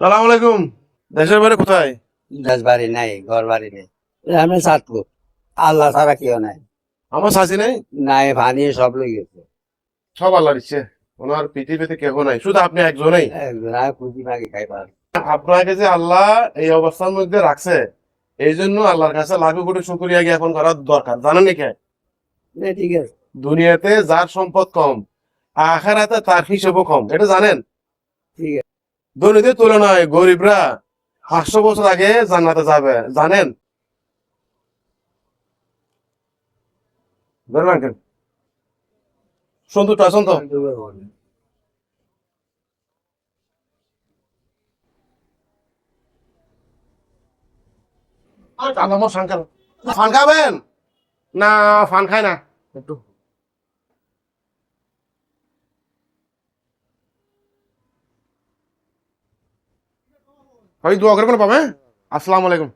সালাম আলাইকুম। দেশের বাড়ি কোথায়? দেশ বাড়ি নাই, ঘর বাড়ি নেই। আমি চাঁদপুর। আল্লাহ ছাড়া কেউ নাই। আমার শাসি নেই, নাই, পানি সব লই গেছে। সব আল্লাহর ইচ্ছে। ওনার পৃথিবীতে কেউ নাই, শুধু আপনি একজনেই। একজনের পুঁজি মাগি খাইবার। আপনাকে যে আল্লাহ এই অবস্থার মধ্যে রাখছে, এই জন্য আল্লাহর কাছে লাখো কোটি শুকরিয়া জ্ঞাপন করার দরকার। জানেন নি কে? ঠিক আছে। দুনিয়াতে যার সম্পদ কম, আখেরাতে তার হিসেবও কম, এটা জানেন? ঠিক আছে। ধনীদের তুলনায় গরিবরা 500 বছর আগে জান্নাতে যাবে, জানেন? ধরেন আঙ্কেল, সন্তুষ্ট আছেন তো? আল্লাহ সাঙ্কাল, ফান খাবেন না? ফান খায় না একটু। ভাই দোয়া করে কোনো পাবে। আসসালামু আলাইকুম।